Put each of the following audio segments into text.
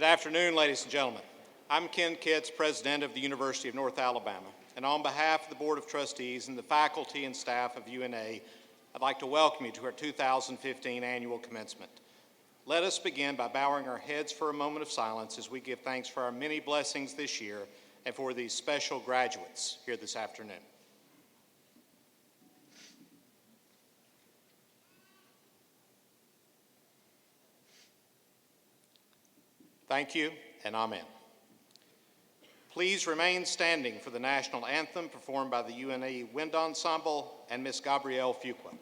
Good afternoon, ladies and gentlemen. I'm Ken Kitts, President of the University of North Alabama, and on behalf of the Board of Trustees and the faculty and staff of UNA, I'd like to welcome you to our 2015 annual commencement. Let us begin by bowing our heads for a moment of silence as we give thanks for our many blessings this year and for these special graduates here this afternoon. Thank you, and amen. Please remain standing for the national anthem performed by the UNA Wind Ensemble and Ms. Gabrielle Fuqua.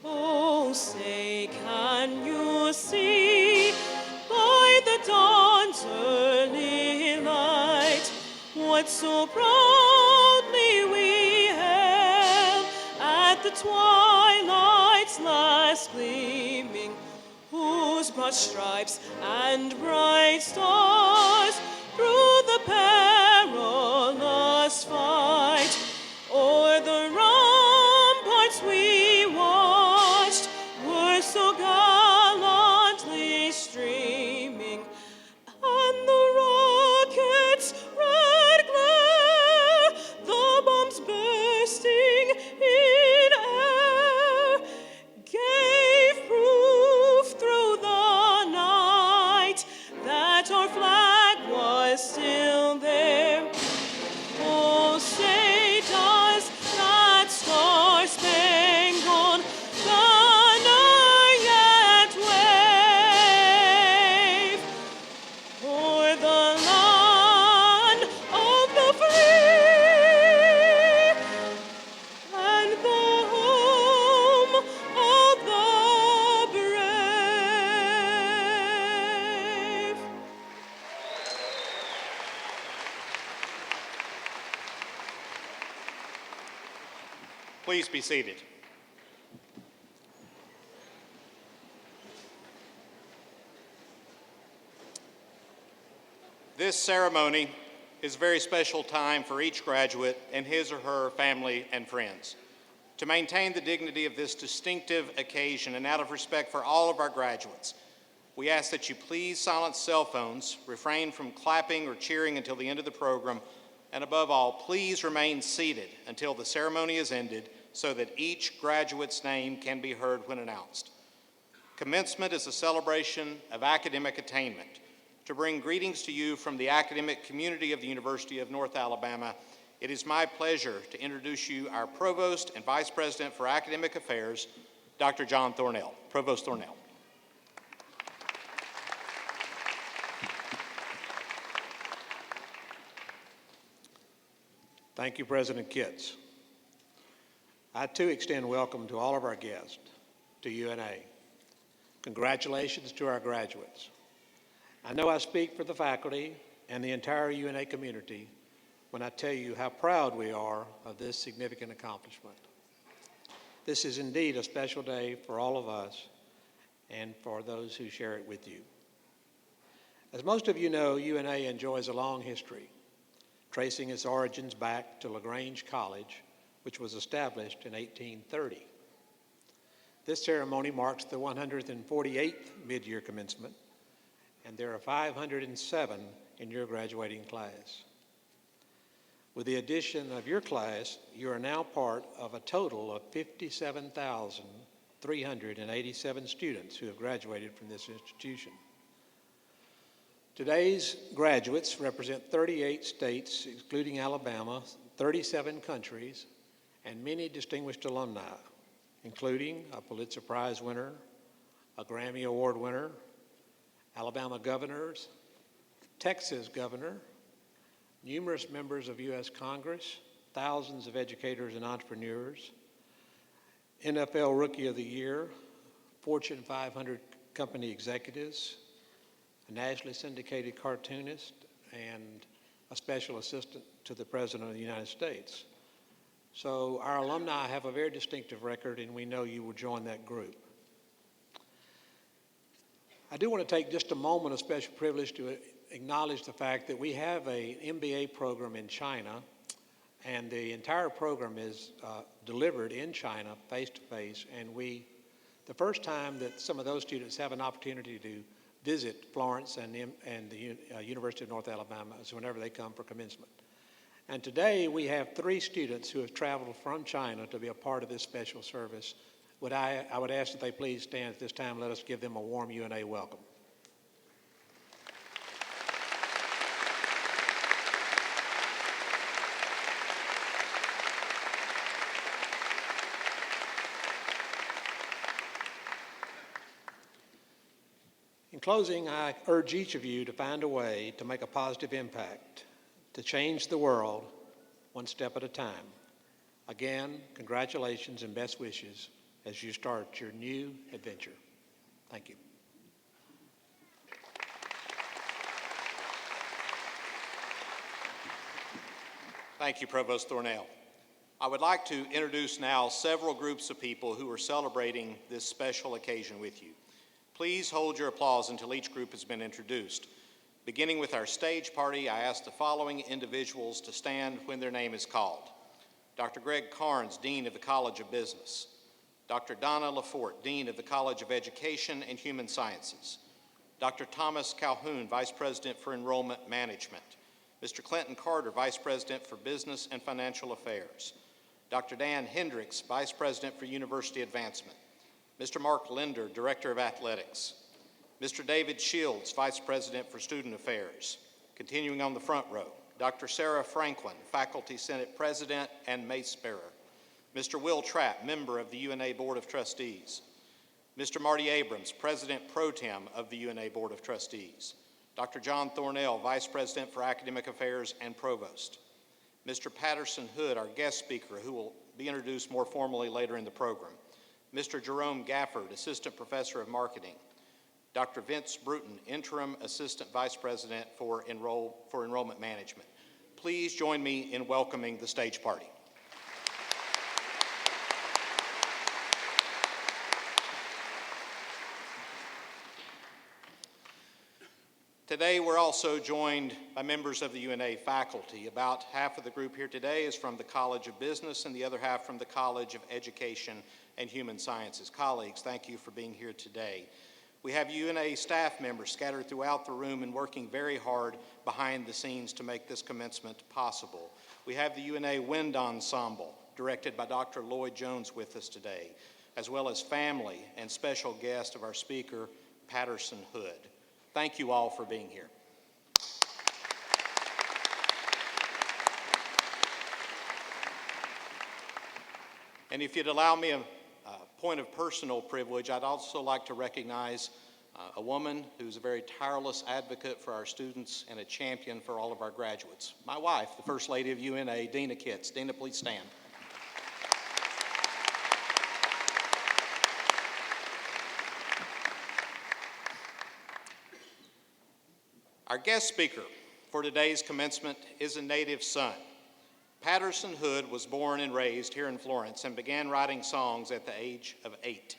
Oh, say, can you see by the dawn's early light what so proudly we hailed at the twilight's last gleaming, whose broad stripes and bright stars through the perilous fight o'er the ramparts we watched were so gallantly streaming, and the rockets' red glare, the bombs bursting in air, gave proof through the night that our flag was still there. Oh, say does that star-spangled banner yet wave o'er the land of the free and the home of the brave? Please be seated. This ceremony is a very special time for each graduate and his or her family and friends. To maintain the dignity of this distinctive occasion and out of respect for all of our graduates, we ask that you please silence cell phones, refrain from clapping or cheering until the end of the program, and above all, please remain seated until the ceremony is ended so that each graduate's name can be heard when announced. Commencement is a celebration of academic attainment. To bring greetings to you from the academic community of the University of North Alabama, it is my pleasure to introduce you our Provost and Vice President for Academic Affairs, Dr. John Thornell. Provost Thornell. Thank you, President Kitts. I too extend welcome to all of our guests to UNA. Congratulations to our graduates. I know I speak for the faculty and the entire UNA community when I tell you how proud we are of this significant accomplishment. This is indeed a special day for all of us and for those who share it with you. As most of you know, UNA enjoys a long history, tracing its origins back to LaGrange College, which was established in 1830. This ceremony marks the 148th mid-year commencement, and there are 507 in your graduating class. With the addition of your class, you are now part of a total of 57,387 students who have graduated from this institution. Today's graduates represent 38 states, excluding Alabama, 37 countries, and many distinguished alumni, including a Pulitzer Prize winner, a Grammy Award winner, Alabama governors, Texas governor, numerous members of U.S. Congress, thousands of educators and entrepreneurs, NFL Rookie of the Year, Fortune 500 company executives, a nationally syndicated cartoonist, and a special assistant to the President of the United States. So our alumni have a very distinctive record, and we know you will join that group. I do want to take just a moment of special privilege to acknowledge the fact that we have an MBA program in China, and the entire program is delivered in China, face-to-face, and the first time that some of those students have an opportunity to visit Florence and the University of North Alabama is whenever they come for commencement. And today we have 3 students who have traveled from China to be a part of this special service. I would ask that they please stand at this time and let us give them a warm UNA welcome. In closing, I urge each of you to find a way to make a positive impact, to change the world one step at a time. Again, congratulations and best wishes as you start your new adventure. Thank you. Thank you, Provost Thornell. I would like to introduce now several groups of people who are celebrating this special occasion with you. Please hold your applause until each group has been introduced. Beginning with our stage party, I ask the following individuals to stand when their name is called. Dr. Greg Carnes, Dean of the College of Business. Dr. Donna Lafort, Dean of the College of Education and Human Sciences. Dr. Thomas Calhoun, Vice President for Enrollment Management. Mr. Clinton Carter, Vice President for Business and Financial Affairs. Dr. Dan Hendricks, Vice President for University Advancement. Mr. Mark Linder, Director of Athletics. Mr. David Shields, Vice President for Student Affairs. Continuing on the front row, Dr. Sarah Franklin, Faculty Senate President and Mace Bearer. Mr. Will Trapp, member of the UNA Board of Trustees. Mr. Marty Abrams, President Pro Tem of the UNA Board of Trustees. Dr. John Thornell, Vice President for Academic Affairs and Provost. Mr. Patterson Hood, our guest speaker, who will be introduced more formally later in the program. Mr. Jerome Gafford, Assistant Professor of Marketing. Dr. Vince Bruton, Interim Assistant Vice President for Enrollment Management. Please join me in welcoming the stage party. Today, we're also joined by members of the UNA faculty. About half of the group here today is from the College of Business and the other half from the College of Education and Human Sciences. Colleagues, thank you for being here today. We have UNA staff members scattered throughout the room and working very hard behind the scenes to make this commencement possible. We have the UNA Wind Ensemble, directed by Dr. Lloyd Jones, with us today, as well as family and special guest of our speaker, Patterson Hood. Thank you all for being here. And if you'd allow me a point of personal privilege, I'd also like to recognize a woman who's a very tireless advocate for our students and a champion for all of our graduates. My wife, the First Lady of UNA, Dina Kitts. Dina, please stand. Our guest speaker for today's commencement is a native son. Patterson Hood was born and raised here in Florence and began writing songs at the age of 8.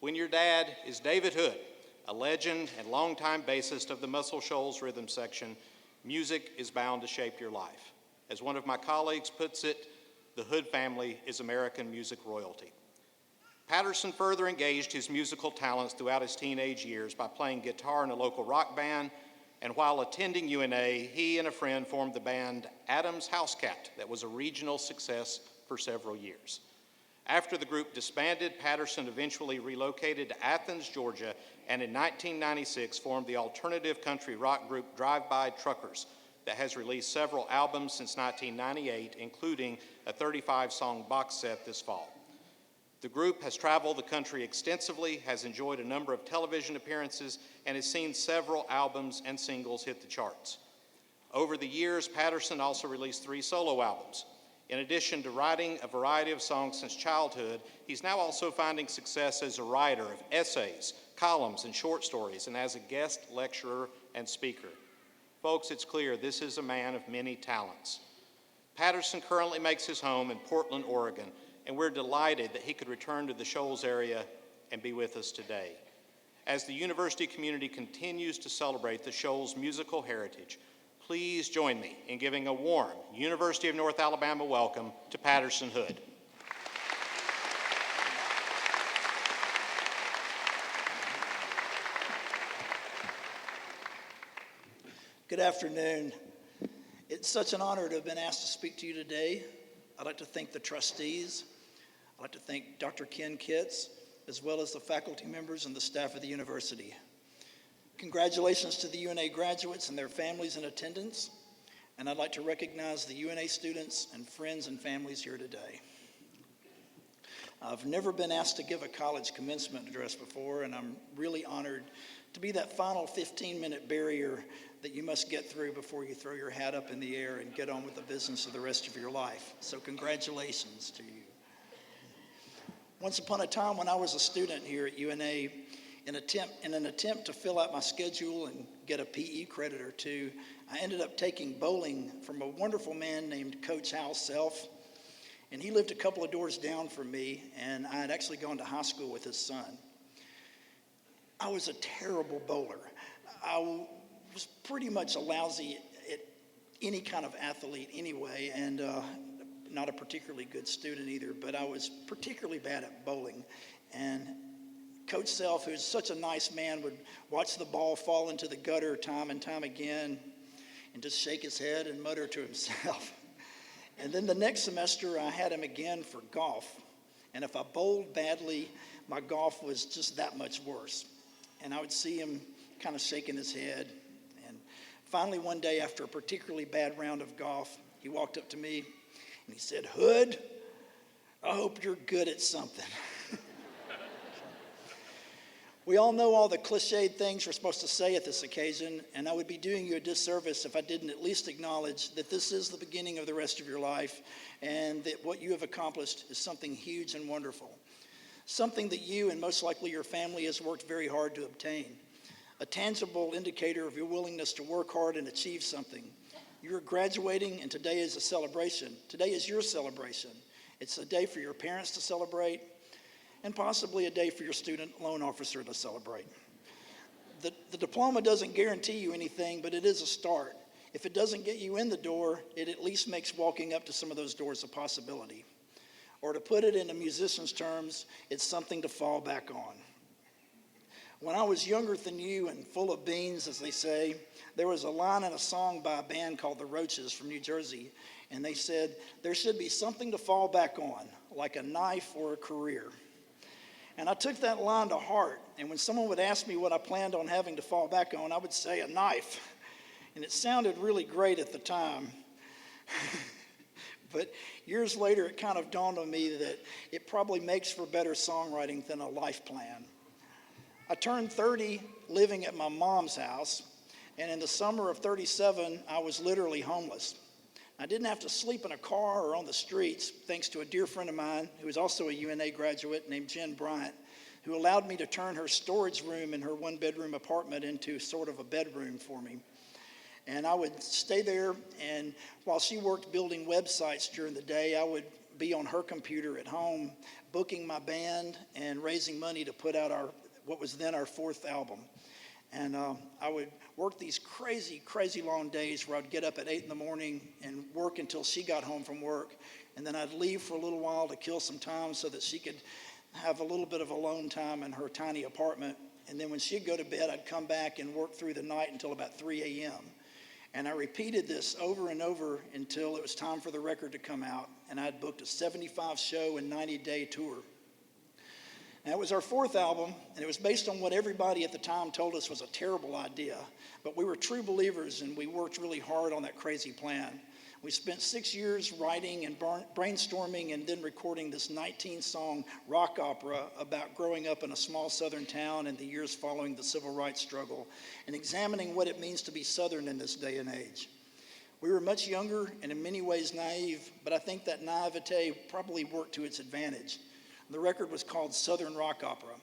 When your dad is David Hood, a legend and longtime bassist of the Muscle Shoals rhythm section, music is bound to shape your life. As one of my colleagues puts it, the Hood family is American music royalty. Patterson further engaged his musical talents throughout his teenage years by playing guitar in a local rock band, and while attending UNA, he and a friend formed the band Adams House Cat that was a regional success for several years. After the group disbanded, Patterson eventually relocated to Athens, Georgia, and in 1996 formed the alternative country rock group Drive-By Truckers that has released several albums since 1998, including a 35-song box set this fall. The group has traveled the country extensively, has enjoyed a number of television appearances, and has seen several albums and singles hit the charts. Over the years, Patterson also released 3 solo albums. In addition to writing a variety of songs since childhood, he's now also finding success as a writer of essays, columns, and short stories, and as a guest lecturer and speaker. Folks, it's clear this is a man of many talents. Patterson currently makes his home in Portland, Oregon, and we're delighted that he could return to the Shoals area and be with us today. as the university community continues to celebrate the Shoals musical heritage. Please join me in giving a warm University of North Alabama welcome to Patterson Hood. Good afternoon. It's such an honor to have been asked to speak to you today. I'd like to thank the trustees. I'd like to thank Dr. Ken Kitts, as well as the faculty members and the staff of the university. Congratulations to the UNA graduates and their families in attendance, and I'd like to recognize the UNA students and friends and families here today. I've never been asked to give a college commencement address before, and I'm really honored to be that final 15-minute barrier that you must get through before you throw your hat up in the air and get on with the business of the rest of your life. So congratulations to you. Once upon a time when I was a student here at UNA, in an attempt to fill out my schedule and get a PE credit or two, I ended up taking bowling from a wonderful man named Coach Hal Self. And he lived a couple of doors down from me, and I had actually gone to high school with his son. I was a terrible bowler. I was pretty much a lousy at any kind of athlete anyway, and not a particularly good student either, but I was particularly bad at bowling. And Coach Self, who's such a nice man, would watch the ball fall into the gutter time and time again and just shake his head and mutter to himself. And then the next semester, I had him again for golf. And if I bowled badly, my golf was just that much worse. And I would see him kind of shaking his head. And finally, one day, after a particularly bad round of golf, he walked up to me and he said, "Hood, I hope you're good at something." We all know all the cliched things we're supposed to say at this occasion, and I would be doing you a disservice if I didn't at least acknowledge that this is the beginning of the rest of your life, and that what you have accomplished is something huge and wonderful. Something that you and most likely your family has worked very hard to obtain. A tangible indicator of your willingness to work hard and achieve something. You're graduating, and today is a celebration. Today is your celebration. It's a day for your parents to celebrate, and possibly a day for your student loan officer to celebrate. The diploma doesn't guarantee you anything, but it is a start. If it doesn't get you in the door, it at least makes walking up to some of those doors a possibility. Or to put it in a musician's terms, it's something to fall back on. When I was younger than you and full of beans, as they say, there was a line in a song by a band called the Roaches from New Jersey, and they said, "There should be something to fall back on, like a knife or a career." And I took that line to heart, and when someone would ask me what I planned on having to fall back on, I would say a knife. And it sounded really great at the time. But years later, it kind of dawned on me that it probably makes for better songwriting than a life plan. I turned 30 living at my mom's house, and in the summer of 37, I was literally homeless. I didn't have to sleep in a car or on the streets, thanks to a dear friend of mine who is also a UNA graduate named Jen Bryant, who allowed me to turn her storage room in her one-bedroom apartment into sort of a bedroom for me. And I would stay there, and while she worked building websites during the day, I would be on her computer at home, booking my band and raising money to put out what was then our fourth album. And I would work these crazy, crazy long days where I'd get up at 8 in the morning and work until she got home from work. And then I'd leave for a little while to kill some time so that she could have a little bit of alone time in her tiny apartment. And then when she'd go to bed, I'd come back and work through the night until about 3 a.m. And I repeated this over and over until it was time for the record to come out. And I'd booked a 75-show and 90-day tour. And it was our fourth album, and it was based on what everybody at the time told us was a terrible idea. But we were true believers, and we worked really hard on that crazy plan. We spent 6 years writing and brainstorming and then recording this 19-song rock opera about growing up in a small southern town in the years following the civil rights struggle and examining what it means to be Southern in this day and age. We were much younger and in many ways naive, but I think that naivete probably worked to its advantage. The record was called Southern Rock Opera.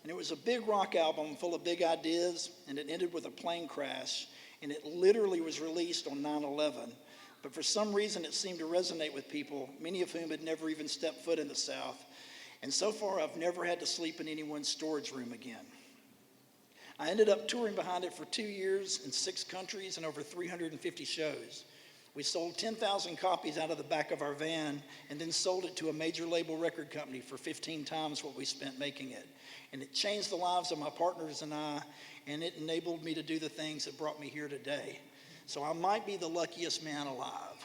And it was a big rock album full of big ideas, and it ended with a plane crash, and it literally was released on 9/11. But for some reason, it seemed to resonate with people, many of whom had never even stepped foot in the South. And so far, I've never had to sleep in anyone's storage room again. I ended up touring behind it for 2 years in 6 countries and over 350 shows. We sold 10,000 copies out of the back of our van and then sold it to a major label record company for 15 times what we spent making it. And it changed the lives of my partners and I, and it enabled me to do the things that brought me here today. So I might be the luckiest man alive.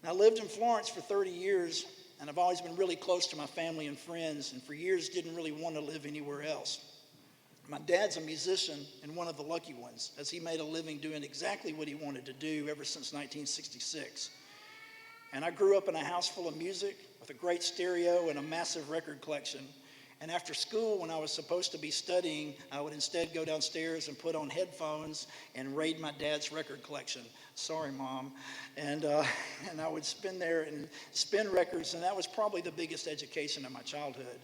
I lived in Florence for 30 years, and I've always been really close to my family and friends, and for years didn't really want to live anywhere else. My dad's a musician and one of the lucky ones, as he made a living doing exactly what he wanted to do ever since 1966. And I grew up in a house full of music with a great stereo and a massive record collection. And after school, when I was supposed to be studying, I would instead go downstairs and put on headphones and raid my dad's record collection. Sorry, Mom. And I would spin there and spin records, and that was probably the biggest education of my childhood.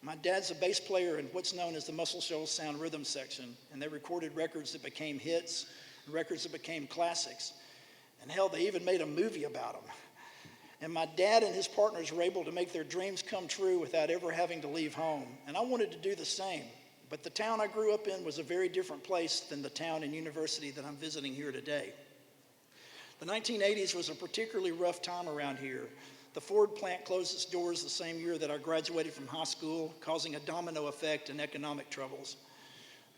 My dad's a bass player in what's known as the Muscle Shoals Sound Rhythm section, and they recorded records that became hits, and records that became classics. And hell, they even made a movie about them. And my dad and his partners were able to make their dreams come true without ever having to leave home. And I wanted to do the same. But the town I grew up in was a very different place than the town and university that I'm visiting here today. The 1980s was a particularly rough time around here. The Ford plant closed its doors the same year that I graduated from high school, causing a domino effect and economic troubles.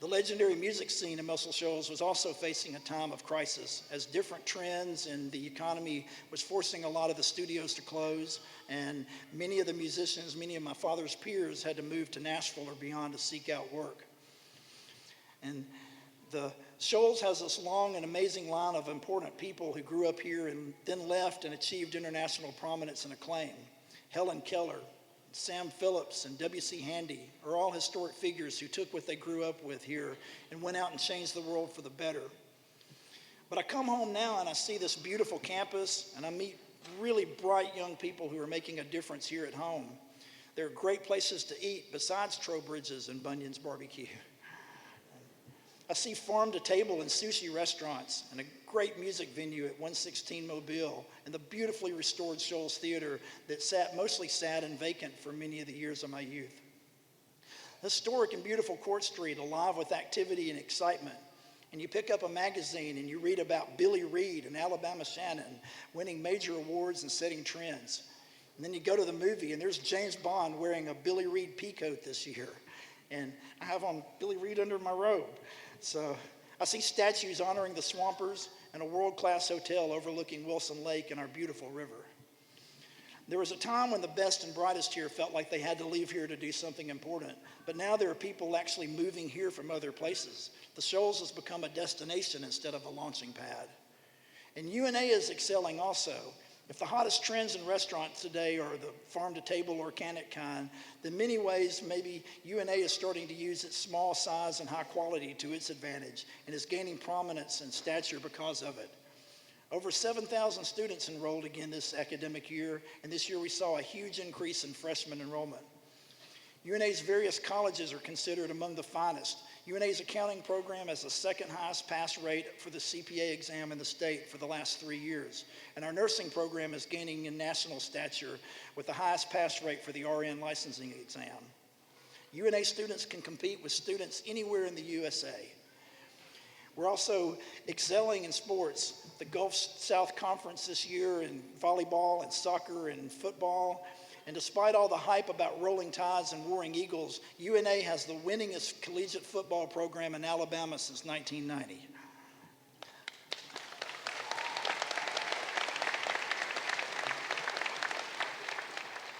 The legendary music scene in Muscle Shoals was also facing a time of crisis, as different trends in the economy was forcing a lot of the studios to close, and many of the musicians, many of my father's peers, had to move to Nashville or beyond to seek out work. And the Shoals has this long and amazing line of important people who grew up here and then left and achieved international prominence and acclaim. Helen Keller, Sam Phillips, and W.C. Handy are all historic figures who took what they grew up with here and went out and changed the world for the better. But I come home now and I see this beautiful campus, and I meet really bright young people who are making a difference here at home. There are great places to eat besides Trowbridge's and Bunyan's Barbecue. I see farm-to-table and sushi restaurants and a great music venue at 116 Mobile and the beautifully restored Shoals Theater that sat mostly sad and vacant for many of the years of my youth. Historic and beautiful Court Street, alive with activity and excitement. And you pick up a magazine and you read about Billy Reed and Alabama Shannon winning major awards and setting trends. And then you go to the movie and there's James Bond wearing a Billy Reed peacoat this year. And I have on Billy Reed under my robe. So I see statues honoring the Swampers and a world-class hotel overlooking Wilson Lake and our beautiful river. There was a time when the best and brightest here felt like they had to leave here to do something important, but now there are people actually moving here from other places. The Shoals has become a destination instead of a launching pad. And UNA is excelling also. If the hottest trends in restaurants today are the farm-to-table organic kind, in many ways, maybe UNA is starting to use its small size and high quality to its advantage and is gaining prominence and stature because of it. Over 7,000 students enrolled again this academic year, and this year we saw a huge increase in freshman enrollment. UNA's various colleges are considered among the finest. UNA's accounting program has the second highest pass rate for the CPA exam in the state for the last 3 years. And our nursing program is gaining in national stature with the highest pass rate for the RN licensing exam. UNA students can compete with students anywhere in the USA. We're also excelling in sports. The Gulf South Conference this year in volleyball and soccer and football. And despite all the hype about rolling tides and warring eagles, UNA has the winningest collegiate football program in Alabama since 1990.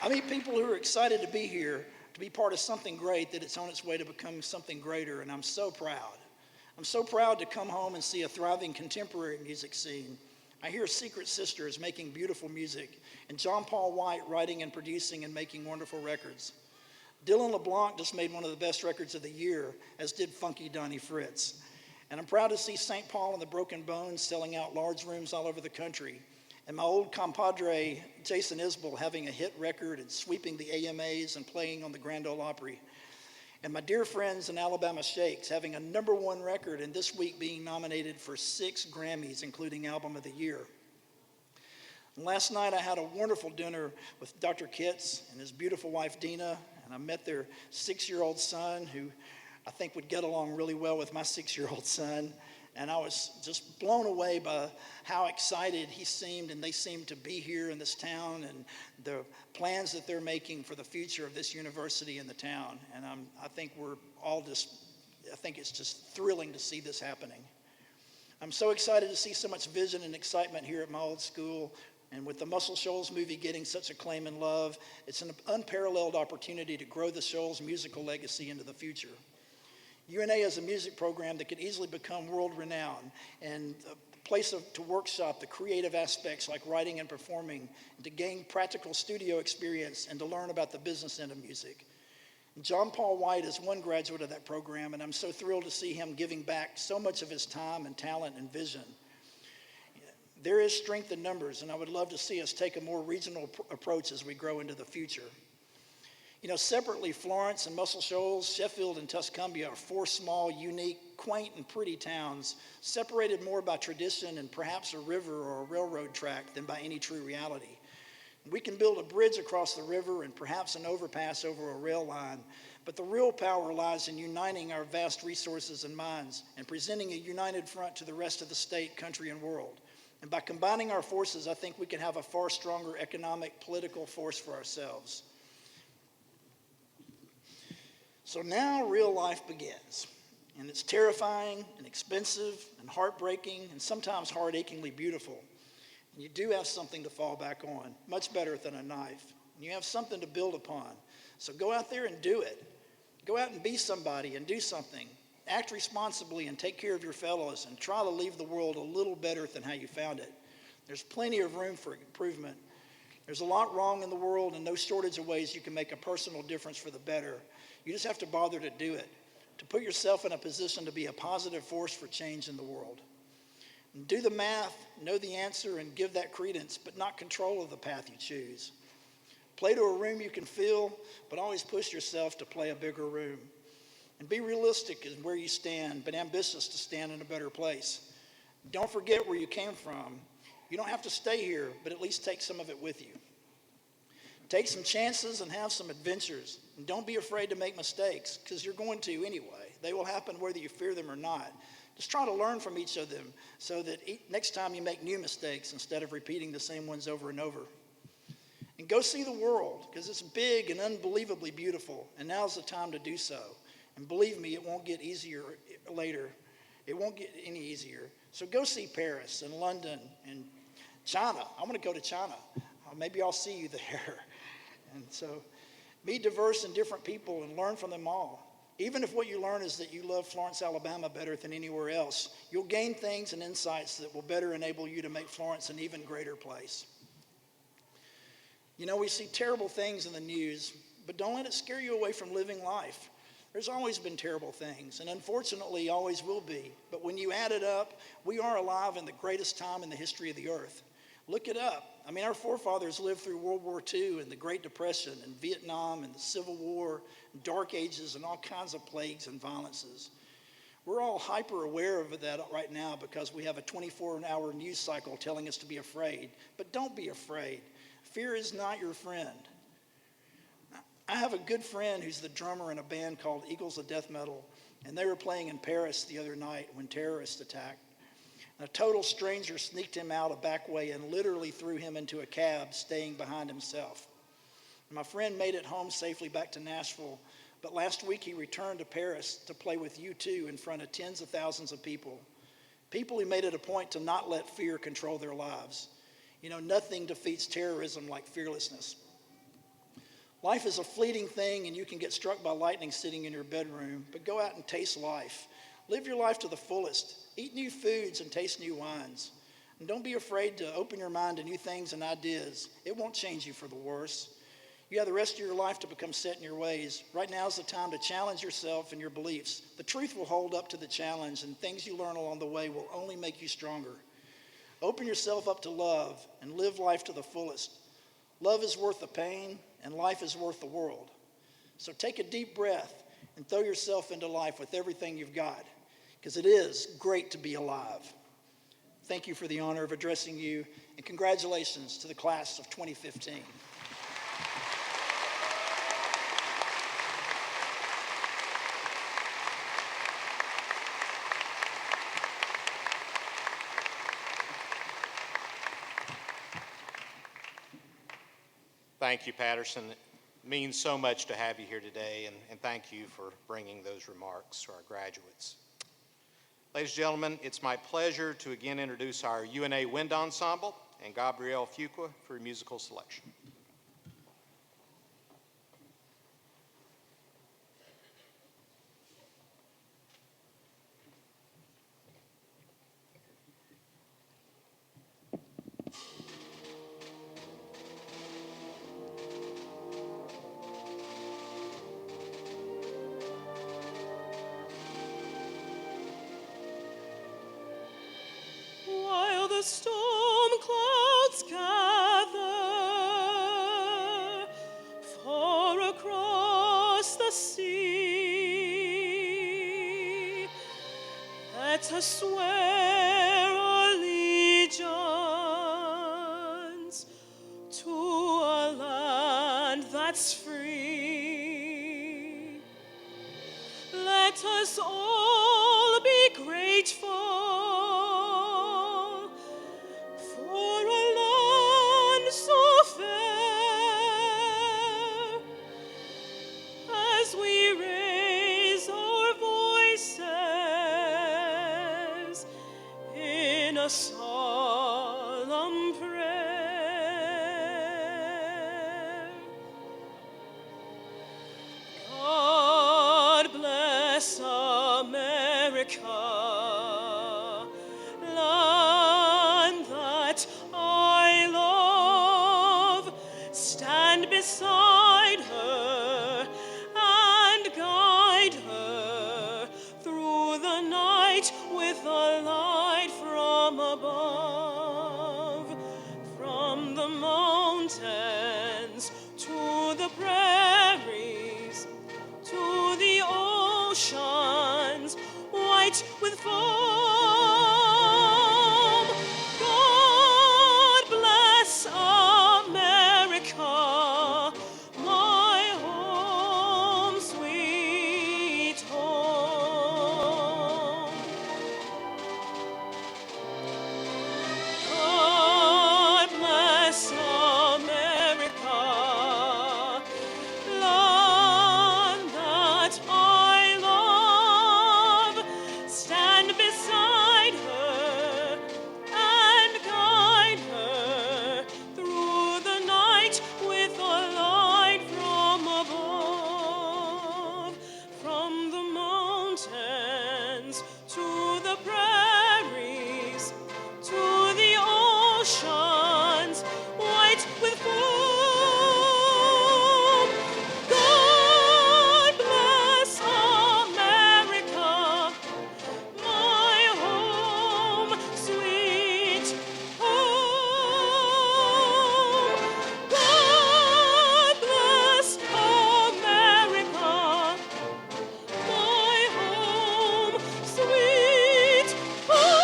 I meet people who are excited to be here, to be part of something great, that it's on its way to become something greater, and I'm so proud. I'm so proud to come home and see a thriving contemporary music scene. I hear Secret Sisters making beautiful music, and John Paul White writing and producing and making wonderful records. Dylan LeBlanc just made one of the best records of the year, as did Funky Donnie Fritz. And I'm proud to see St. Paul and the Broken Bones selling out large rooms all over the country. And my old compadre, Jason Isbell, having a hit record and sweeping the AMAs and playing on the Grand Ole Opry. And my dear friends in Alabama Shakes having a #1 record and this week being nominated for 6 Grammys, including Album of the Year. And last night I had a wonderful dinner with Dr. Kitts and his beautiful wife Dina, and I met their 6-year-old son who I think would get along really well with my 6-year-old son. And I was just blown away by how excited he seemed and they seemed to be here in this town and the plans that they're making for the future of this university in the town. And I think I think it's just thrilling to see this happening. I'm so excited to see so much vision and excitement here at my old school. And with the Muscle Shoals movie getting such acclaim and love, it's an unparalleled opportunity to grow the Shoals musical legacy into the future. UNA is a music program that could easily become world-renowned and a place to workshop the creative aspects like writing and performing, and to gain practical studio experience and to learn about the business end of music. John Paul White is one graduate of that program, and I'm so thrilled to see him giving back so much of his time and talent and vision. There is strength in numbers, and I would love to see us take a more regional approach as we grow into the future. Separately, Florence and Muscle Shoals, Sheffield, and Tuscumbia are 4 small, unique, quaint, and pretty towns, separated more by tradition and perhaps a river or a railroad track than by any true reality. We can build a bridge across the river and perhaps an overpass over a rail line, but the real power lies in uniting our vast resources and minds and presenting a united front to the rest of the state, country, and world. And by combining our forces, I think we can have a far stronger economic, political force for ourselves. So now real life begins, and it's terrifying and expensive and heartbreaking and sometimes heart-achingly beautiful. And you do have something to fall back on, much better than a knife. And you have something to build upon. So go out there and do it. Go out and be somebody and do something. Act responsibly and take care of your fellows and try to leave the world a little better than how you found it. There's plenty of room for improvement. There's a lot wrong in the world and no shortage of ways you can make a personal difference for the better. You just have to bother to do it, to put yourself in a position to be a positive force for change in the world. And do the math, know the answer, and give that credence, but not control of the path you choose. Play to a room you can fill, but always push yourself to play a bigger room. And be realistic in where you stand, but ambitious to stand in a better place. Don't forget where you came from. You don't have to stay here, but at least take some of it with you. Take some chances and have some adventures. And don't be afraid to make mistakes, because you're going to anyway. They will happen whether you fear them or not. Just try to learn from each of them so that next time you make new mistakes instead of repeating the same ones over and over. And go see the world, because it's big and unbelievably beautiful, and now's the time to do so. And believe me, it won't get easier later. It won't get any easier. So go see Paris and London and China. I want to go to China. Maybe I'll see you there. And so be diverse and different people and learn from them all. Even if what you learn is that you love Florence, Alabama better than anywhere else, you'll gain things and insights that will better enable you to make Florence an even greater place. We see terrible things in the news, but don't let it scare you away from living life. There's always been terrible things, and unfortunately always will be. But when you add it up, we are alive in the greatest time in the history of the earth. Look it up. Our forefathers lived through World War II and the Great Depression and Vietnam and the Civil War, and dark ages and all kinds of plagues and violences. We're all hyper aware of that right now because we have a 24-hour news cycle telling us to be afraid. But don't be afraid. Fear is not your friend. I have a good friend who's the drummer in a band called Eagles of Death Metal, and they were playing in Paris the other night when terrorists attacked. A total stranger sneaked him out a back way and literally threw him into a cab, staying behind himself. My friend made it home safely back to Nashville, but last week he returned to Paris to play with U2 in front of tens of thousands of people. People who made it a point to not let fear control their lives. Nothing defeats terrorism like fearlessness. Life is a fleeting thing, and you can get struck by lightning sitting in your bedroom, but go out and taste life. Live your life to the fullest. Eat new foods and taste new wines. And don't be afraid to open your mind to new things and ideas. It won't change you for the worse. You have the rest of your life to become set in your ways. Right now is the time to challenge yourself and your beliefs. The truth will hold up to the challenge, and things you learn along the way will only make you stronger. Open yourself up to love and live life to the fullest. Love is worth the pain, and life is worth the world. So take a deep breath and throw yourself into life with everything you've got, because it is great to be alive. Thank you for the honor of addressing you, and congratulations to the class of 2015. Thank you, Patterson. It means so much to have you here today, and thank you for bringing those remarks to our graduates. Ladies and gentlemen, it's my pleasure to again introduce our UNA Wind Ensemble and Gabrielle Fuqua for musical selection. While the storm clouds gather far across the sea, let us swear allegiance to a land that's free. Let us all be grateful for a land so fair, as we raise our voices in a solemn prayer. God bless America, land that I love. Stand beside her and guide her through the night with a light from above. From the mountains to the prairies, to the oceans white with foam. God bless America, my home, sweet home. God bless America, land that I love. Stand beside her and guide her through the night with a light from above. From the mountains to the prairies, to the oceans white with foam. God bless America, my home, sweet home. God bless America, my home, sweet home.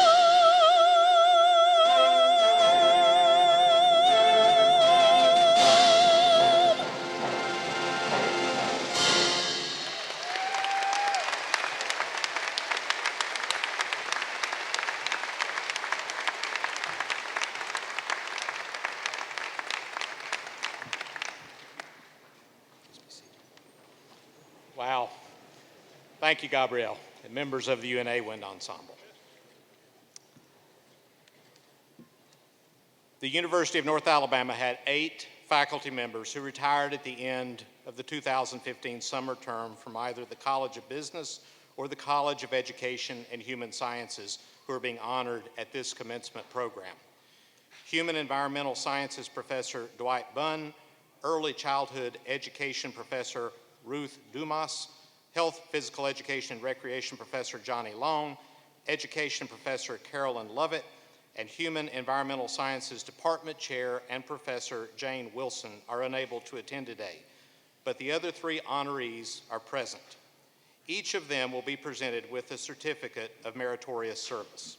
Wow. Thank you, Gabrielle, and members of the UNA Wind Ensemble. The University of North Alabama had 8 faculty members who retired at the end of the 2015 summer term from either the College of Business or the College of Education and Human Sciences, who are being honored at this commencement program. Human Environmental Sciences Professor Dwight Bunn, Early Childhood Education Professor Ruth Dumas, Health, Physical Education, and Recreation Professor Johnny Long, Education Professor Carolyn Lovett, and Human Environmental Sciences Department Chair and Professor Jane Wilson are unable to attend today, but the other 3 honorees are present. Each of them will be presented with a certificate of meritorious service.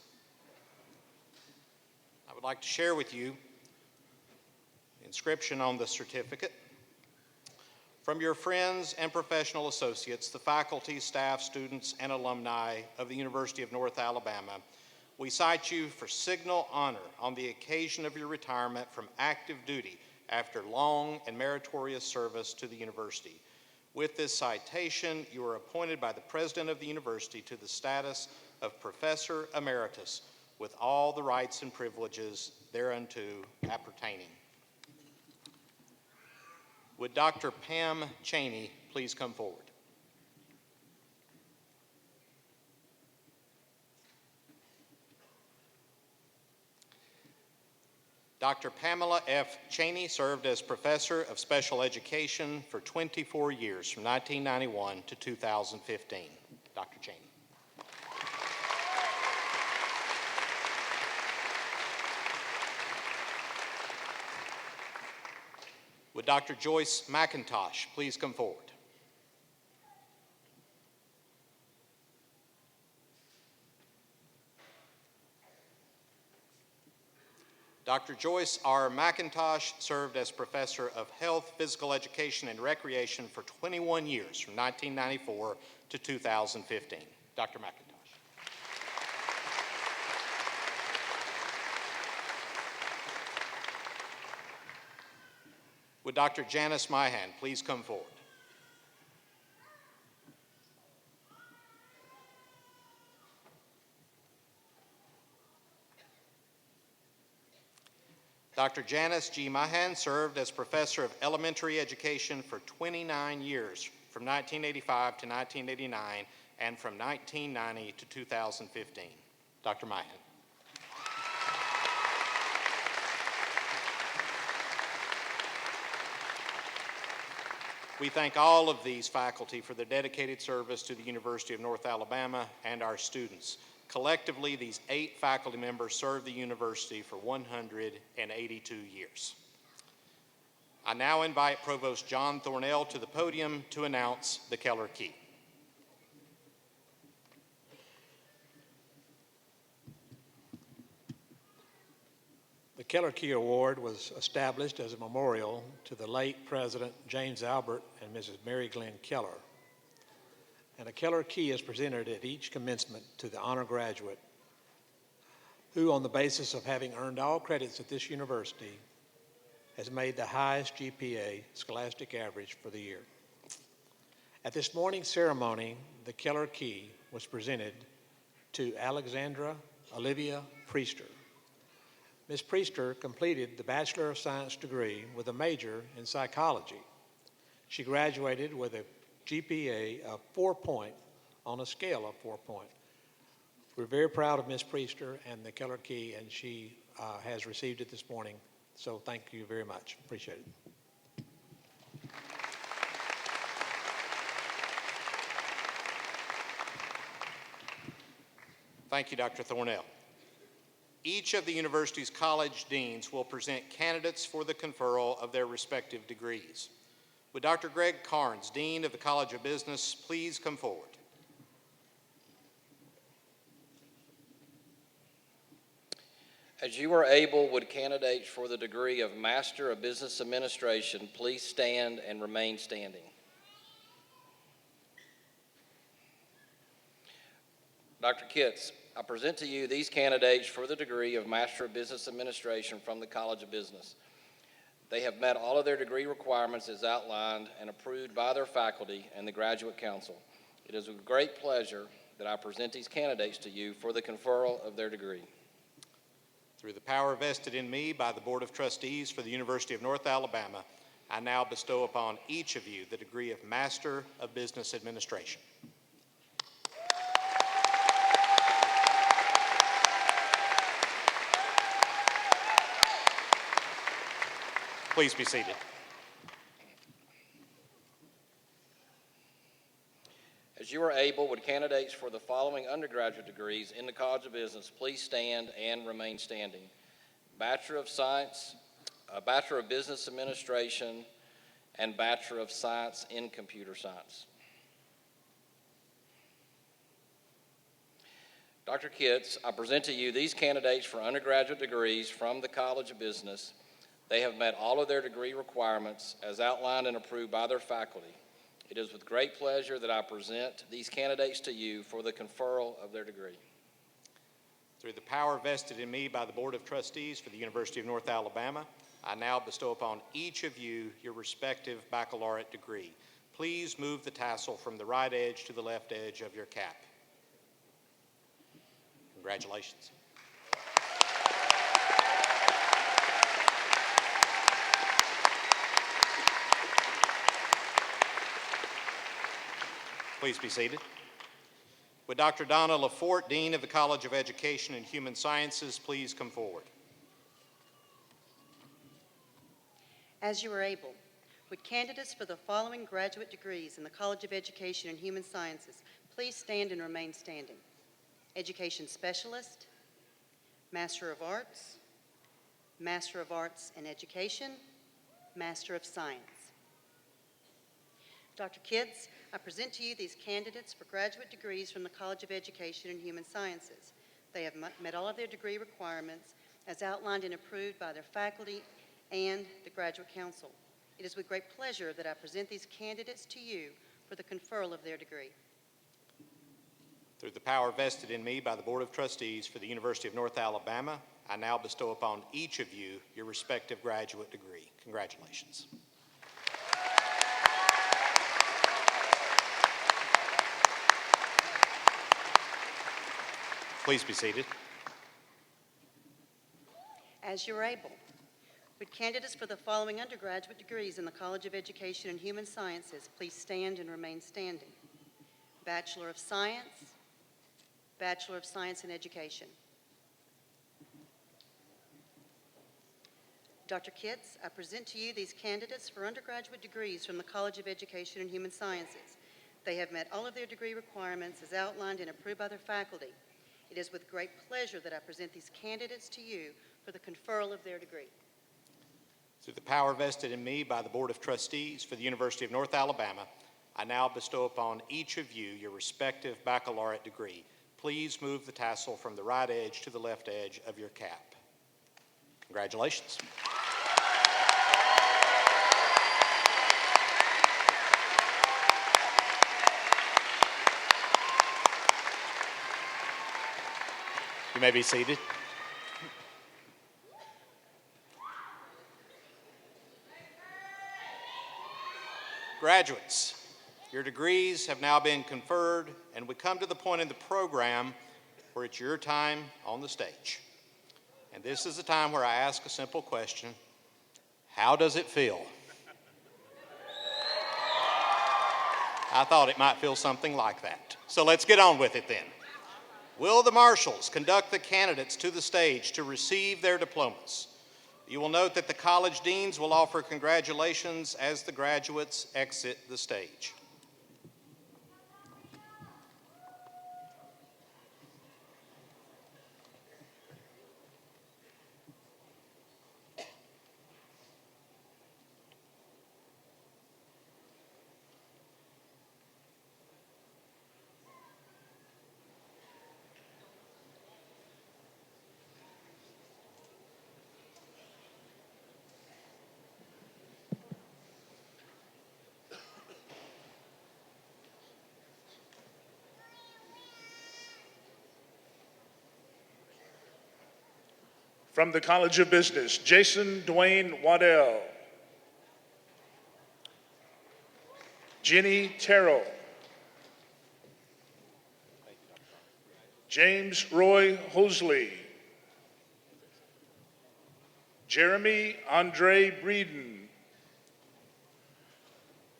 I would like to share with you the inscription on the certificate. From your friends and professional associates, the faculty, staff, students, and alumni of the University of North Alabama, we cite you for signal honor on the occasion of your retirement from active duty after long and meritorious service to the university. With this citation, you are appointed by the President of the University to the status of Professor Emeritus, with all the rights and privileges thereunto appertaining. Would Dr. Pam Cheney please come forward? Dr. Pamela F. Cheney served as Professor of Special Education for 24 years, from 1991 to 2015. Dr. Cheney. Would Dr. Joyce McIntosh please come forward? Dr. Joyce R. McIntosh served as Professor of Health, Physical Education, and Recreation for 21 years, from 1994 to 2015. Dr. McIntosh. Would Dr. Janice Myhan please come forward? Dr. Janice G. Myhan served as Professor of Elementary Education for 29 years, from 1985 to 1989, and from 1990 to 2015. Dr. Myhan. We thank all of these faculty for their dedicated service to the University of North Alabama and our students. Collectively, these 8 faculty members served the university for 182 years. I now invite Provost John Thornell to the podium to announce the Keller Key. The Keller Key Award was established as a memorial to the late President James Albert and Mrs. Mary Glenn Keller. And a Keller Key is presented at each commencement to the honor graduate who, on the basis of having earned all credits at this university, has made the highest GPA scholastic average for the year. At this morning's ceremony, the Keller Key was presented to Alexandra Olivia Priester. Ms. Priester completed the Bachelor of Science degree with a major in psychology. She graduated with a GPA of 4 on a scale of 4 point. We're very proud of Ms. Priester and the Keller Key, and she has received it this morning. So thank you very much. Appreciate it. Thank you, Dr. Thornell. Each of the university's college deans will present candidates for the conferral of their respective degrees. Would Dr. Greg Carnes, Dean of the College of Business, please come forward? As you are able, would candidates for the degree of Master of Business Administration please stand and remain standing? Dr. Kitts, I present to you these candidates for the degree of Master of Business Administration from the College of Business. They have met all of their degree requirements as outlined and approved by their faculty and the Graduate Council. It is with great pleasure that I present these candidates to you for the conferral of their degree. Through the power vested in me by the Board of Trustees for the University of North Alabama, I now bestow upon each of you the degree of Master of Business Administration. Please be seated. As you are able, would candidates for the following undergraduate degrees in the College of Business please stand and remain standing? Bachelor of Science, Bachelor of Business Administration, and Bachelor of Science in Computer Science. Dr. Kitts, I present to you these candidates for undergraduate degrees from the College of Business. They have met all of their degree requirements as outlined and approved by their faculty. It is with great pleasure that I present these candidates to you for the conferral of their degree. Through the power vested in me by the Board of Trustees for the University of North Alabama, I now bestow upon each of you your respective baccalaureate degree. Please move the tassel from the right edge to the left edge of your cap. Congratulations. Please be seated. Would Dr. Donna Lafort, Dean of the College of Education and Human Sciences, please come forward? As you are able, would candidates for the following graduate degrees in the College of Education and Human Sciences please stand and remain standing? Education Specialist, Master of Arts, Master of Arts in Education, Master of Science. Dr. Kitts, I present to you these candidates for graduate degrees from the College of Education and Human Sciences. They have met all of their degree requirements as outlined and approved by their faculty and the Graduate Council. It is with great pleasure that I present these candidates to you for the conferral of their degree. Through the power vested in me by the Board of Trustees for the University of North Alabama, I now bestow upon each of you your respective graduate degree. Congratulations. Please be seated. As you are able, would candidates for the following undergraduate degrees in the College of Education and Human Sciences please stand and remain standing? Bachelor of Science, Bachelor of Science in Education. Dr. Kitts, I present to you these candidates for undergraduate degrees from the College of Education and Human Sciences. They have met all of their degree requirements as outlined and approved by their faculty. It is with great pleasure that I present these candidates to you for the conferral of their degree. Through the power vested in me by the Board of Trustees for the University of North Alabama, I now bestow upon each of you your respective baccalaureate degree. Please move the tassel from the right edge to the left edge of your cap. Congratulations. You may be seated. Graduates, your degrees have now been conferred, and we come to the point in the program where it's your time on the stage. And this is the time where I ask a simple question: how does it feel? I thought it might feel something like that. So let's get on with it then. Will the marshals conduct the candidates to the stage to receive their diplomas? You will note that the college deans will offer congratulations as the graduates exit the stage. From the College of Business, Jason Dwayne Waddell. Jenny Terrell. James Roy Hosley. Jeremy Andre Breeden.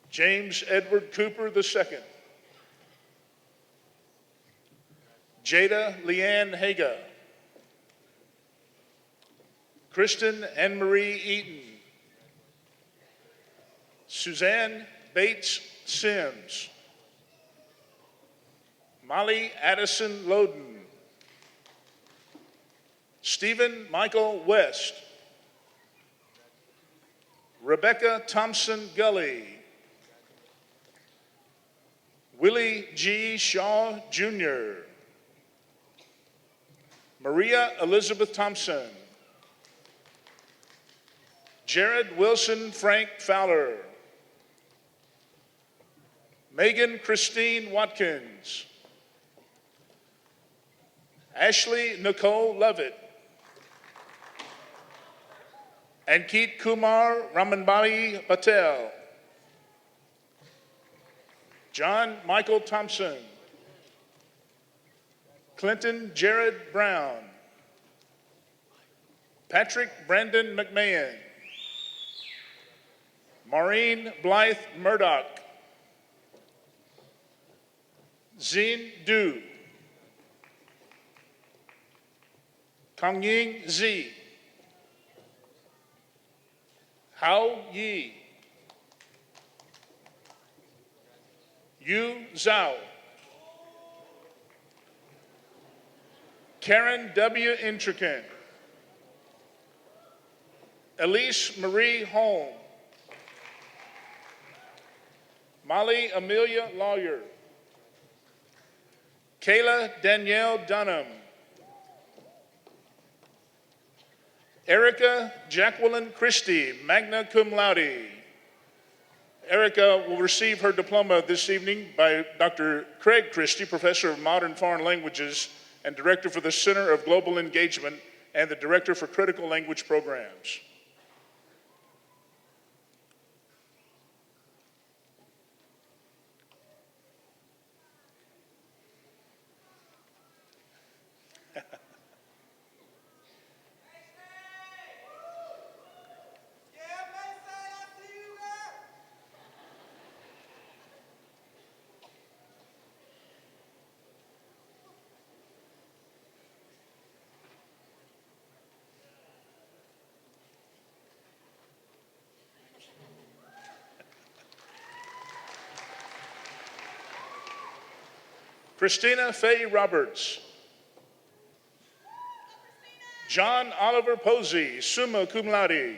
James Edward Cooper II. Jada Leanne Haga. Kristen Anne-Marie Eaton. Suzanne Bates Sims. Molly Addison Loden. Stephen Michael West. Rebecca Thompson Gully. Willie G. Shaw Jr. Maria Elizabeth Thompson. Jared Wilson Frank Fowler. Megan Christine Watkins. Ashley Nicole Lovett. Ankit Kumar Ramanbali Patel. John Michael Thompson. Clinton Jared Brown. Patrick Brandon McMahon. Maureen Blythe Murdoch. Xin Du. Kongying Zi. Hao Yi. Yu Zhao. Karen W. Intrican. Elise Marie Holm. Molly Amelia Lawyer. Kayla Danielle Dunham. Erica Jacqueline Christie, magna cum laude. Erica will receive her diploma this evening by Dr. Craig Christie, Professor of Modern Foreign Languages and Director for the Center of Global Engagement and the Director for Critical Language Programs. Christina Faye Roberts. John Oliver Posey, summa cum laude.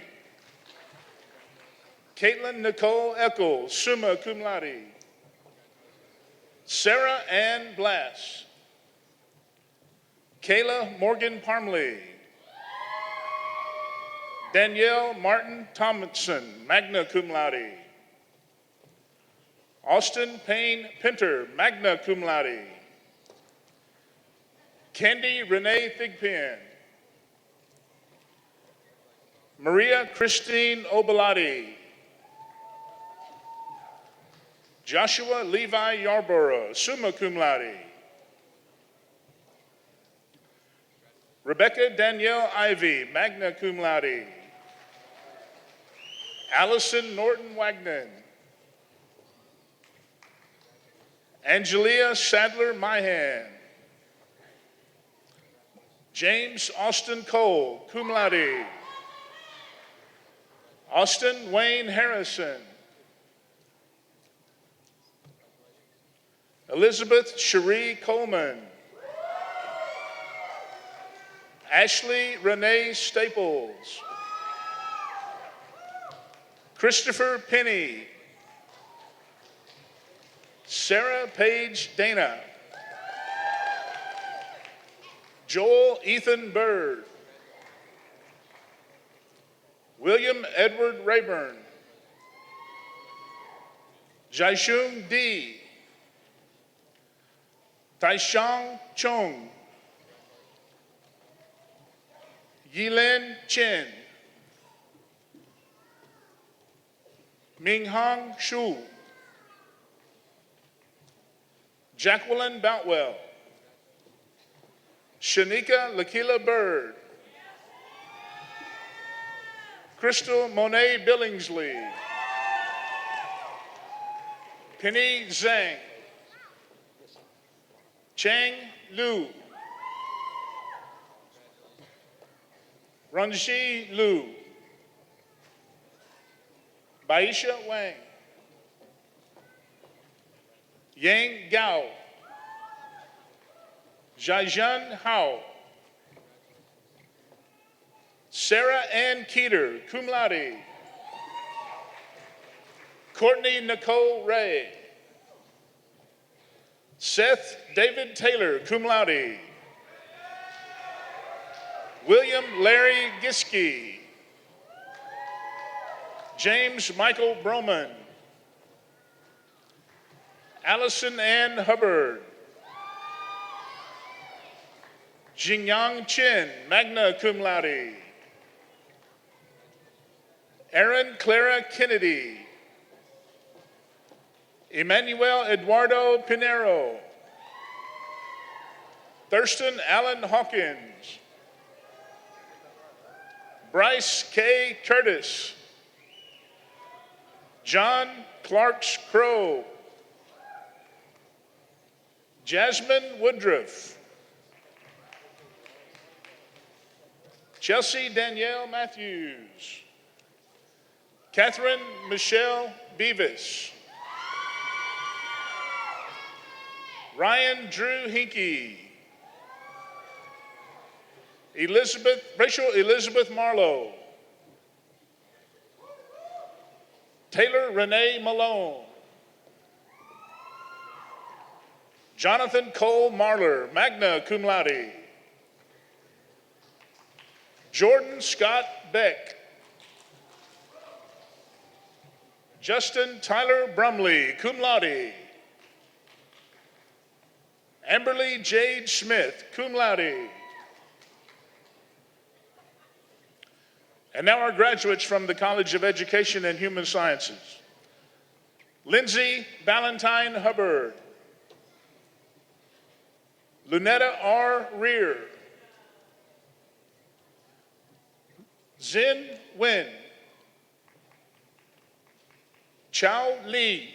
Caitlin Nicole Eckel, summa cum laude. Sarah Ann Blass. Kayla Morgan Parmley. Danielle Martin Tomlinson, magna cum laude. Austin Payne Pinter, magna cum laude. Candy Renee Thigpen. Maria Christine Obalati. Joshua Levi Yarborough, summa cum laude. Rebecca Danielle Ivy, magna cum laude. Allison Norton Wagner. Angelia Sadler Myhan. James Austin Cole, cum laude. Austin Wayne Harrison. Elizabeth Cherie Coleman. Ashley Renee Staples. Christopher Penny. Sarah Paige Dana. Joel Ethan Bird. William Edward Rayburn. Jaishung D. Taishang Chung. Yilin Chen. Minghang Shu. Jacqueline Boutwell. Shanika Lakila Bird. Crystal Monet Billingsley. Penny Zhang. Chang Liu. Ranji Liu. Baisha Wang. Yang Gao. Zhaijian Hao. Sarah Ann Keeter, cum laude. Courtney Nicole Ray. Seth David Taylor, cum laude. William Larry Giske. James Michael Broman. Allison Ann Hubbard. Jingyang Chen, magna cum laude. Aaron Clara Kennedy, Emmanuel Eduardo Pinero, Thurston Allen Hawkins, Bryce K. Curtis, John Clarks Crow, Jasmine Woodruff, Chelsea Danielle Matthews, Catherine Michelle Beavis, Ryan Drew Hinkey, Rachel Elizabeth Marlowe, Taylor Renee Malone, Jonathan Cole Marler, magna cum laude, Jordan Scott Beck, Justin Tyler Brumley, cum laude, Amberly Jade Smith, cum laude. And now our graduates from the College of Education and Human Sciences. Lindsay Valentine Hubbard, Lunetta R. Rear, Zin Wen, Chao Li,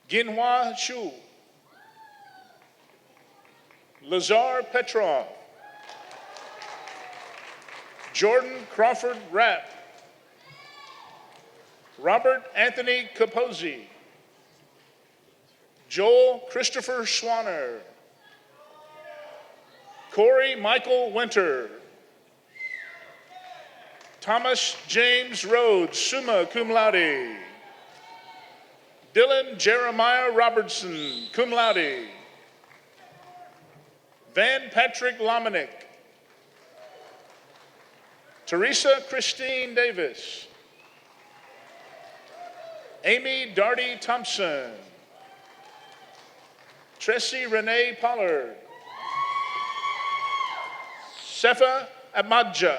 Ginhua Shu, Lazar Petrov, Jordan Crawford Rapp, Robert Anthony Capozzi, Joel Christopher Swanner, Corey Michael Winter, Thomas James Rhodes, summa cum laude, Dylan Jeremiah Robertson, cum laude, Van Patrick Lomenick, Teresa Christine Davis, Amy Darty Thompson, Tressie Renee Pollard, Sefa Amadja,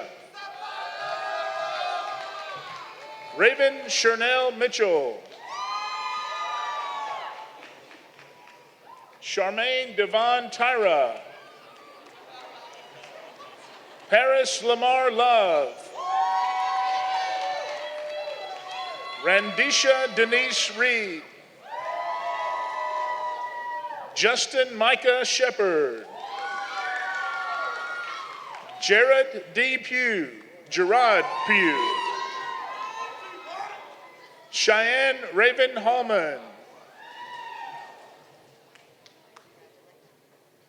Raven Chernell Mitchell, Charmaine Devon Tyra, Paris Lamar Love, Randisha Denise Reed, Justin Micah Shepard, Jared D. Pugh, Gerard Pugh, Cheyenne Raven Hallman,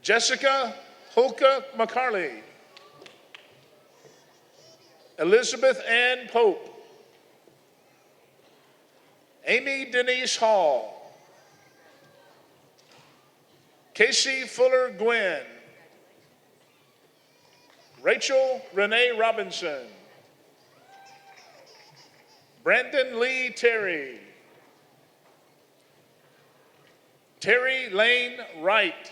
Jessica Hulka McCarley, Elizabeth Ann Pope, Amy Denise Hall, Casey Fuller Gwynn, Rachel Renee Robinson, Brandon Lee Terry, Terry Lane Wright,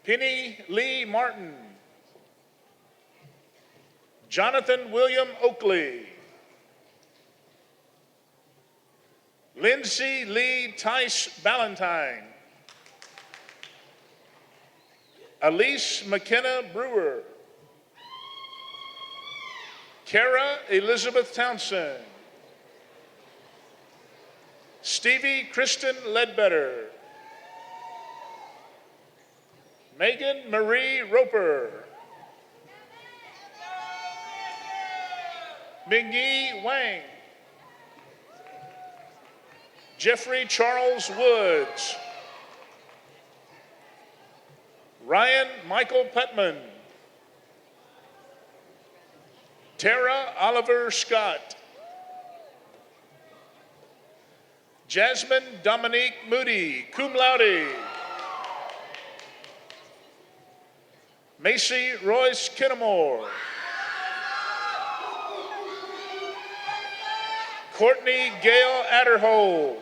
Penny Lee Martin, Jonathan William Oakley, Lindsay Lee Tice Ballantyne, Elise McKenna Brewer, Kara Elizabeth Townsend, Stevie Kristen Ledbetter, Megan Marie Roper, Mingyi Wang, Jeffrey Charles Woods, Ryan Michael Petman, Tara Oliver Scott, Jasmine Dominique Moody, cum laude, Macy Royce Kinnamore, Courtney Gail Adderhold,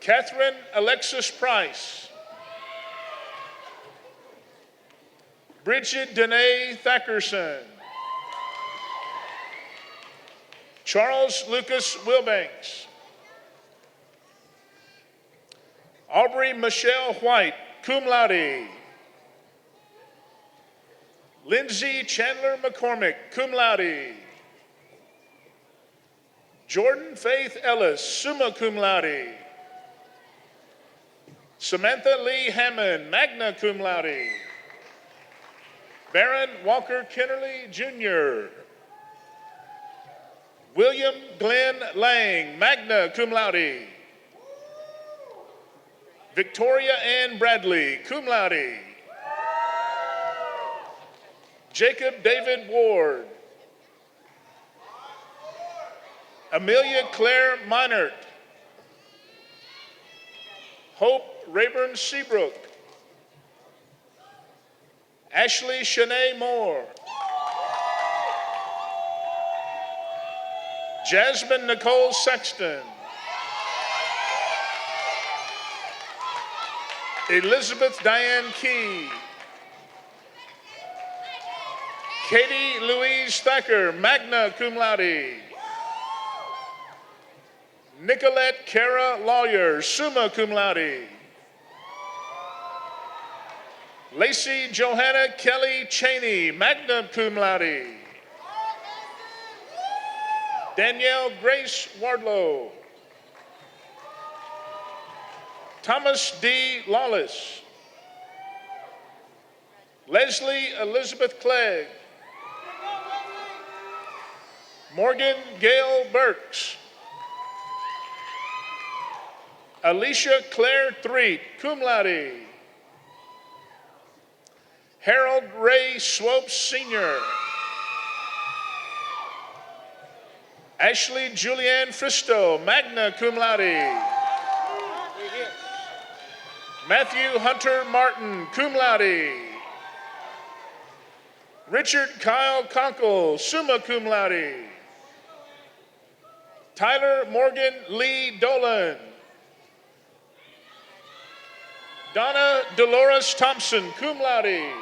Catherine Alexis Price, Bridget Danae Thackerson. Charles Lucas Wilbanks. Aubrey Michelle White, cum laude. Lindsay Chandler McCormick, cum laude. Jordan Faith Ellis, summa cum laude. Samantha Lee Hammond, magna cum laude. Baron Walker Kennerly Jr. William Glenn Lang, magna cum laude. Victoria Ann Bradley, cum laude. Jacob David Ward. Amelia Claire Minert. Hope Rayburn Seabrook. Ashley Shanae Moore. Jasmine Nicole Sexton. Elizabeth Diane Key. Katie Louise Thacker, magna cum laude. Nicolette Kara Lawyer, summa cum laude. Lacey Johanna Kelly Cheney, magna cum laude. Danielle Grace Wardlow. Thomas D. Lawless. Leslie Elizabeth Clegg. Morgan Gail Burks. Alicia Claire Threet, cum laude. Harold Ray Swopes Sr. Ashley Julianne Fristo, magna cum laude. Matthew Hunter Martin, cum laude. Richard Kyle Conkle, summa cum laude. Tyler Morgan Lee Dolan. Donna Dolores Thompson, cum laude.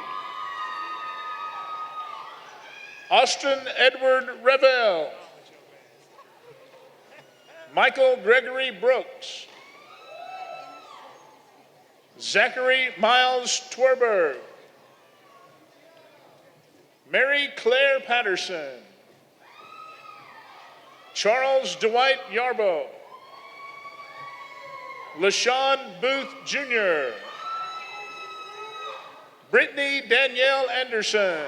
Austin Edward Revel. Michael Gregory Brooks. Zachary Miles Twerberg. Mary Claire Patterson. Charles Dwight Yarbo. LaShawn Booth Jr. Brittany Danielle Anderson.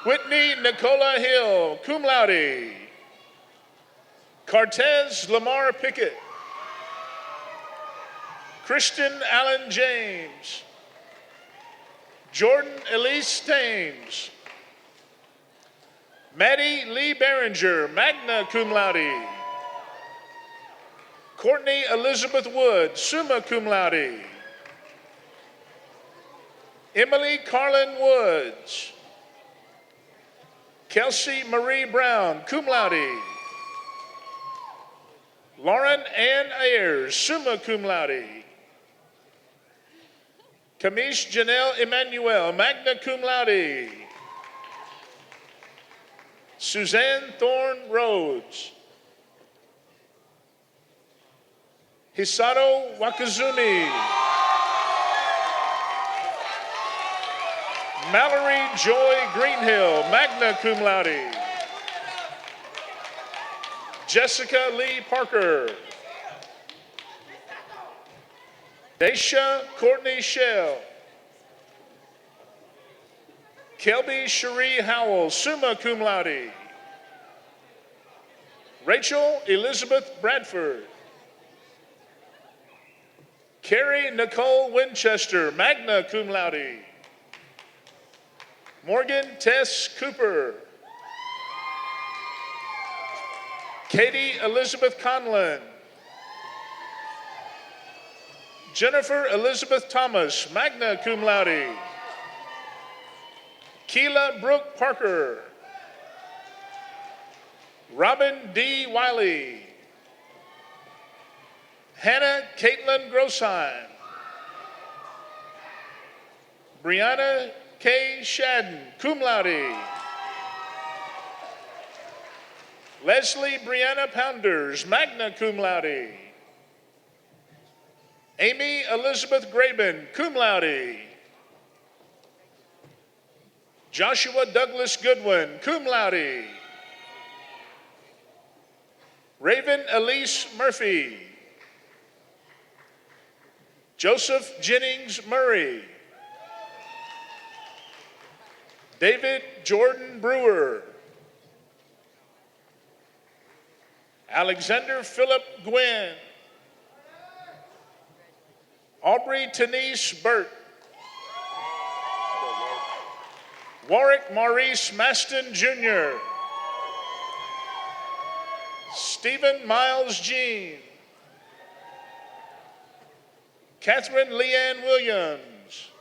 Whitney Nicola Hill, cum laude. Cortez Lamar Pickett. Christian Allen James. Jordan Elise Thames. Maddie Lee Behringer, magna cum laude. Courtney Elizabeth Wood, summa cum laude. Emily Carlin Woods. Kelsey Marie Brown, cum laude. Lauren Ann Ayers, summa cum laude. Kamish Janelle Emmanuel, magna cum laude. Suzanne Thorne Rhodes. Hisato Wakazumi. Mallory Joy Greenhill, magna cum laude. Jessica Lee Parker. Daisha Courtney Shell. Kelby Cherie Howell, summa cum laude. Rachel Elizabeth Bradford. Carrie Nicole Winchester, magna cum laude. Morgan Tess Cooper. Katie Elizabeth Conlon. Jennifer Elizabeth Thomas, magna cum laude. Keela Brooke Parker. Robin D. Wiley. Hannah Caitlin Grossheim. Brianna K. Shadden, cum laude. Leslie Brianna Pounders, magna cum laude. Amy Elizabeth Graben, cum laude. Joshua Douglas Goodwin, cum laude. Raven Elise Murphy. Joseph Jennings Murray. David Jordan Brewer. Alexander Philip Gwynn. Aubrey Tenise Burt. Warwick Maurice Maston Jr. Stephen Miles Jean. Catherine Leanne Williams.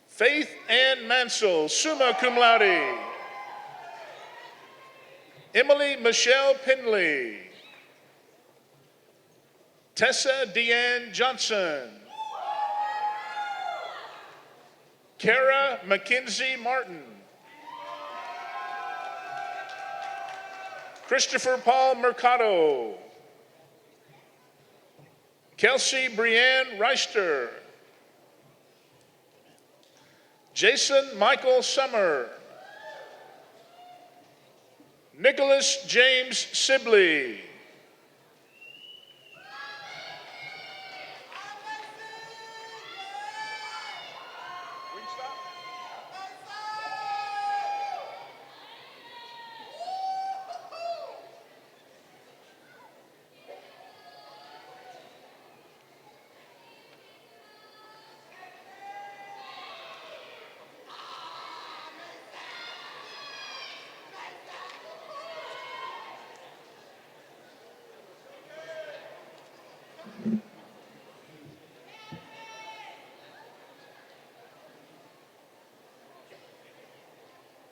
Faith Ann Mansell, summa cum laude. Emily Michelle Pinley. Tessa Deanne Johnson. Kara Mackenzie Martin. Christopher Paul Mercado. Kelsey Brianne Reister. Jason Michael Summer. Nicholas James Sibley.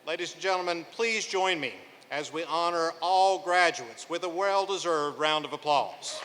Ladies and gentlemen, please join me as we honor all graduates with a well-deserved round of applause.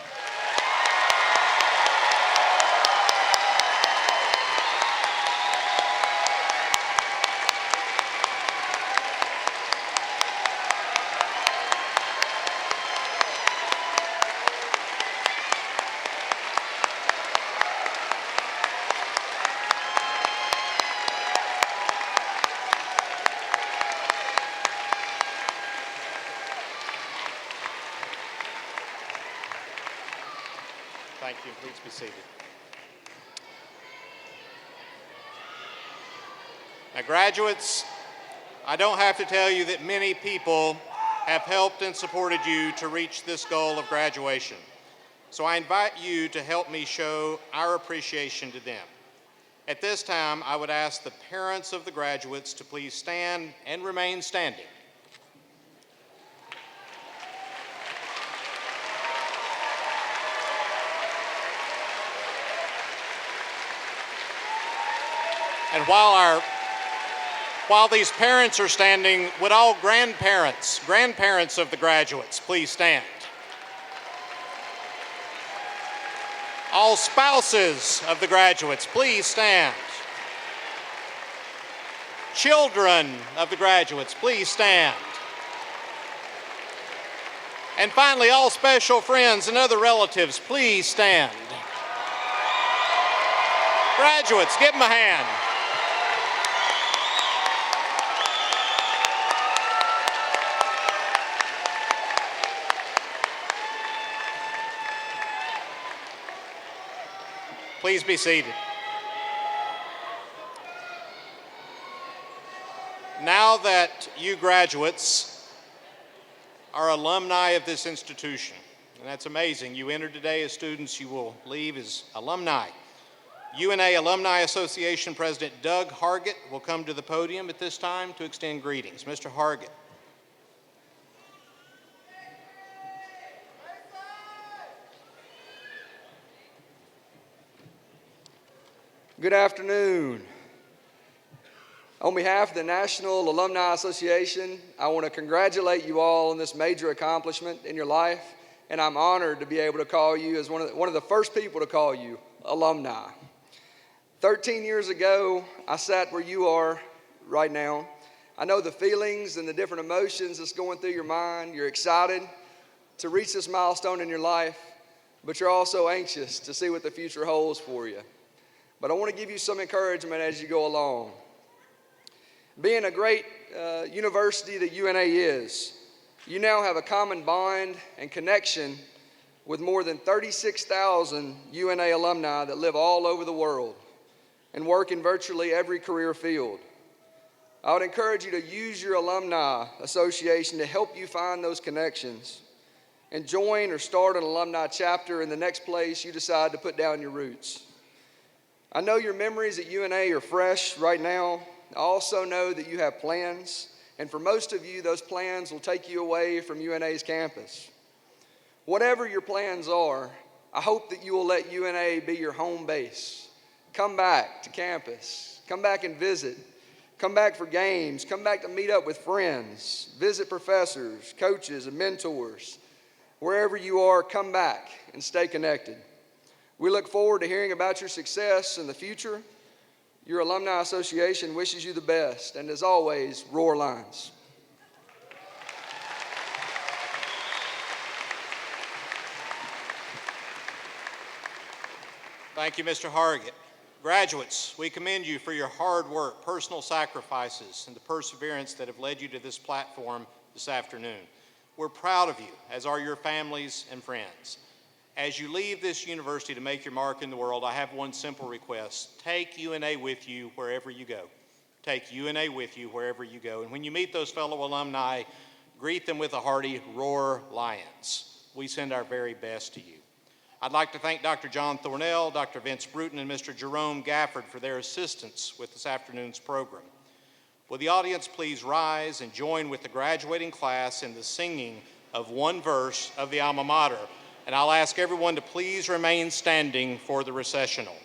Thank you. Please be seated. Now, graduates, I don't have to tell you that many people have helped and supported you to reach this goal of graduation. So I invite you to help me show our appreciation to them. At this time, I would ask the parents of the graduates to please stand and remain standing. And while these parents are standing, would all grandparents of the graduates, please stand. All spouses of the graduates, please stand. Children of the graduates, please stand. And finally, all special friends and other relatives, please stand. Graduates, give them a hand. Please be seated. Now that you graduates are alumni of this institution, and that's amazing. You entered today as students, you will leave as alumni. UNA Alumni Association President Doug Hargett will come to the podium at this time to extend greetings. Mr. Hargett. Good afternoon. On behalf of the National Alumni Association, I want to congratulate you all on this major accomplishment in your life, and I'm honored to be able to call you as one of the first people to call you alumni. 13 years ago, I sat where you are right now. I know the feelings and the different emotions that's going through your mind. You're excited to reach this milestone in your life, but you're also anxious to see what the future holds for you. But I want to give you some encouragement as you go along. Being a great university that UNA is, you now have a common bond and connection with more than 36,000 UNA alumni that live all over the world and work in virtually every career field. I would encourage you to use your alumni association to help you find those connections and join or start an alumni chapter in the next place you decide to put down your roots. I know your memories at UNA are fresh right now. I also know that you have plans, and for most of you, those plans will take you away from UNA's campus. Whatever your plans are, I hope that you will let UNA be your home base. Come back to campus. Come back and visit. Come back for games. Come back to meet up with friends. Visit professors, coaches, and mentors. Wherever you are, come back and stay connected. We look forward to hearing about your success in the future. Your Alumni Association wishes you the best, and as always, Roar Lions. Thank you, Mr. Hargett. Graduates, we commend you for your hard work, personal sacrifices, and the perseverance that have led you to this platform this afternoon. We're proud of you, as are your families and friends. As you leave this university to make your mark in the world, I have one simple request. Take UNA with you wherever you go. Take UNA with you wherever you go. And when you meet those fellow alumni, greet them with a hearty Roar Lions. We send our very best to you. I'd like to thank Dr. John Thornell, Dr. Vince Bruton, and Mr. Jerome Gafford for their assistance with this afternoon's program. Will the audience please rise and join with the graduating class in the singing of one verse of the alma mater? And I'll ask everyone to please remain standing for the recessional.